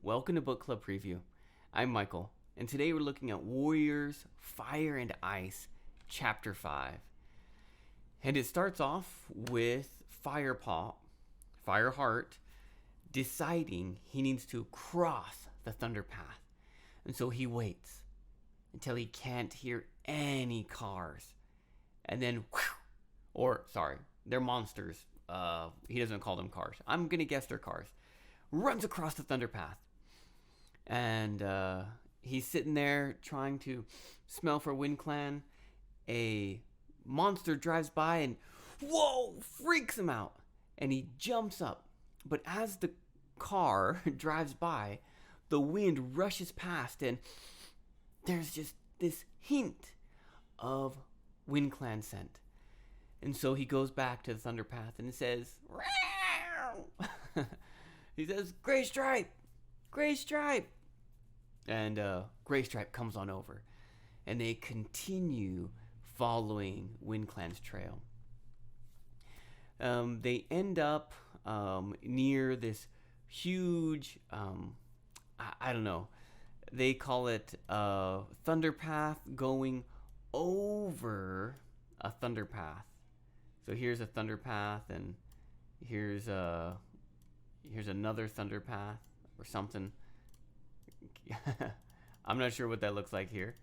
Welcome to Book Club Preview. I'm Michael, and today we're looking at Warriors, Fire and Ice, Chapter 5. And it starts off with Fireheart, deciding he needs to cross the Thunder Path. And so he waits until he can't hear any cars. And then, they're monsters. He doesn't call them cars. I'm going to guess they're cars. Runs across the Thunder Path. And he's sitting there trying to smell for WindClan. A monster drives by and, whoa, freaks him out. And he jumps up. But as the car drives by, the wind rushes past and there's just this hint of WindClan scent. And so he goes back to the Thunder Path and says, he says, Gray Stripe! Gray Stripe! And Gray Stripe comes on over. And they continue following WindClan's trail. They end up near this huge, I don't know, they call it a Thunder Path going over a Thunder Path. So here's a Thunder Path, and here's another Thunder Path or something. I'm not sure what that looks like here.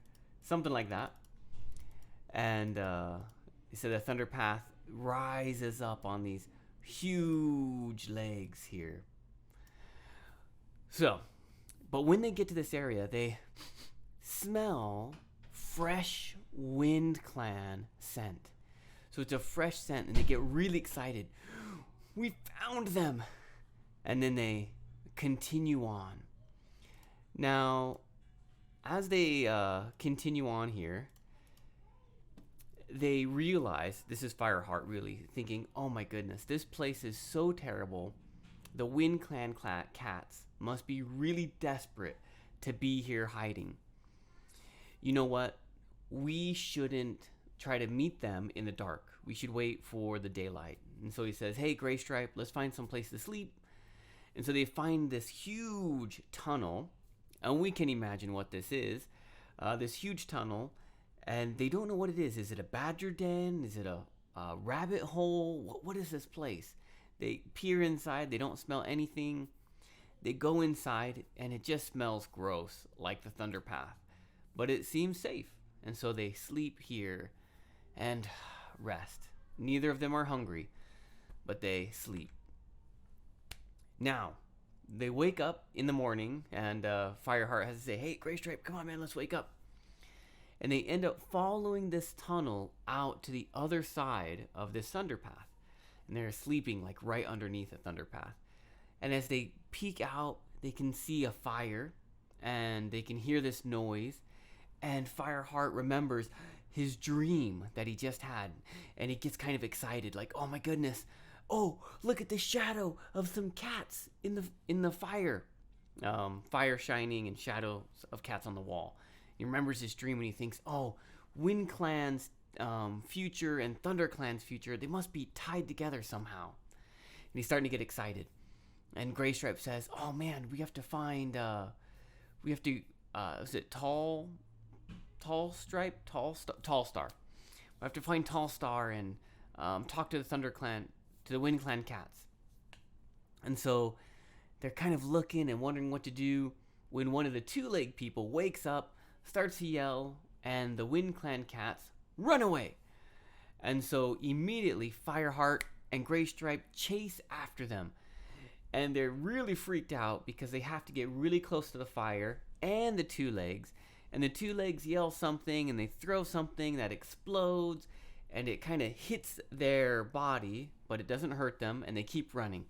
Something like that. And so the Thunder Path rises up on these huge legs here. So, but when they get to this area, they smell fresh WindClan scent. So it's a fresh scent, and they get really excited. We found them! And then they continue on. Now, as they continue on here, they realize, this is Fireheart really, thinking, oh my goodness, this place is so terrible. The WindClan cats must be really desperate to be here hiding. You know what? We shouldn't try to meet them in the dark. We should wait for the daylight. And so he says, hey, Gray Stripe, let's find some place to sleep. And so they find this huge tunnel, and we can imagine what this is. This huge tunnel, and they don't know what it is. Is it a badger den? Is it a rabbit hole? What is this place? They peer inside. They don't smell anything. They go inside, and it just smells gross, like the Thunder Path. But it seems safe, and so they sleep here and rest. Neither of them are hungry, but they sleep. Now, they wake up in the morning, and Fireheart has to say, hey, Gray Stripe, come on, man, let's wake up. And they end up following this tunnel out to the other side of this Thunder Path. And they're sleeping like right underneath the Thunder Path. And as they peek out, they can see a fire, and they can hear this noise. And Fireheart remembers his dream that he just had, and he gets kind of excited, like, oh my goodness, oh, look at the shadow of some cats in the fire. Fire shining and shadows of cats on the wall. He remembers his dream, and he thinks, oh, WindClan's future and ThunderClan's future, they must be tied together somehow. And he's starting to get excited. And Gray Stripe says, oh man, we have to find, is it Tall Star? We have to find Tall Star and talk to the ThunderClan, to the WindClan cats. And so they're kind of looking and wondering what to do when one of the two-legged people wakes up, starts to yell, and the WindClan cats run away. And so immediately Fireheart and Gray Stripe chase after them. And they're really freaked out because they have to get really close to the fire and the two legs. And the two legs yell something, and they throw something that explodes, and it kind of hits their body, but it doesn't hurt them, and they keep running.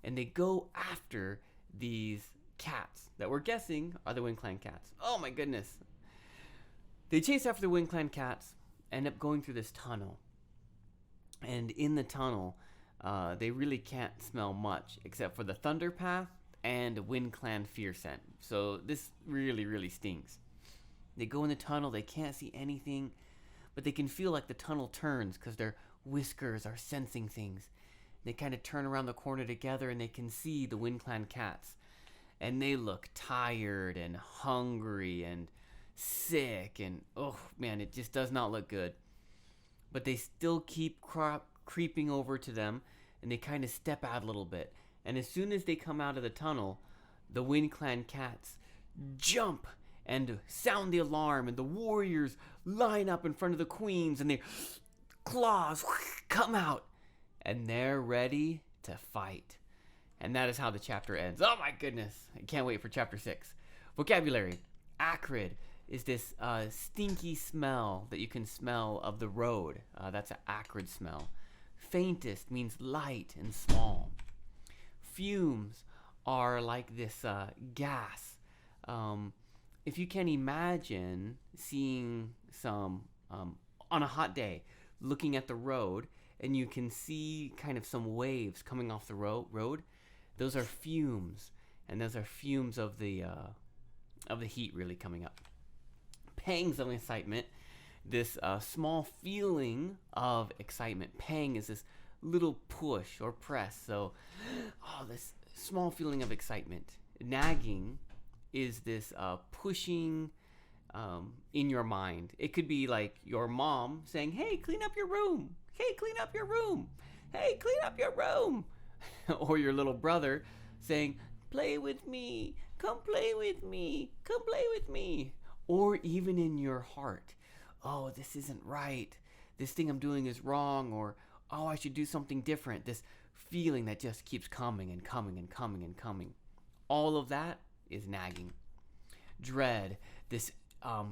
And they go after these cats that we're guessing are the WindClan cats. Oh my goodness. They chase after the WindClan cats, end up going through this tunnel. And in the tunnel, they really can't smell much except for the Thunder Path and WindClan fear scent. So this really, really stings. They go in the tunnel, they can't see anything, but they can feel like the tunnel turns because their whiskers are sensing things. They kind of turn around the corner together, and they can see the WindClan cats. and they look tired and hungry and sick, and oh man, it just does not look good. But they still keep creeping over to them, and they kind of step out a little bit. And as soon as they come out of the tunnel, the Wind Clan cats jump and sound the alarm, and the warriors line up in front of the queens, and their claws come out, and they're ready to fight. And that is how the chapter ends. Oh my goodness, I can't wait for chapter 6. Vocabulary: acrid is this stinky smell that you can smell of the road. That's an acrid smell. Faintest means light and small. Fumes are like this gas. If you can imagine seeing some, on a hot day, looking at the road, and you can see kind of some waves coming off the road, those are fumes, and those are fumes of the heat really coming up. Pangs of excitement, this small feeling of excitement. Pang is this little push or press. So, this small feeling of excitement. Nagging is this pushing in your mind. It could be like your mom saying, "Hey, clean up your room. Hey, clean up your room. Hey, clean up your room." Or your little brother saying, "Play with me. Come play with me. Come play with me." Or even in your heart, "Oh, this isn't right. This thing I'm doing is wrong," or "Oh, I should do something different." This feeling that just keeps coming and coming and coming and coming. All of that is nagging. Dread, this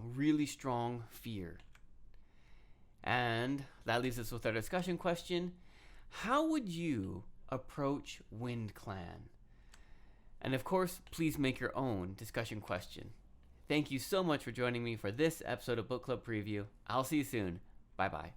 really strong fear. And that leaves us with our discussion question. How would you approach Wind Clan? And of course, please make your own discussion question. Thank you so much for joining me for this episode of Book Club Preview. I'll see you soon. Bye-bye.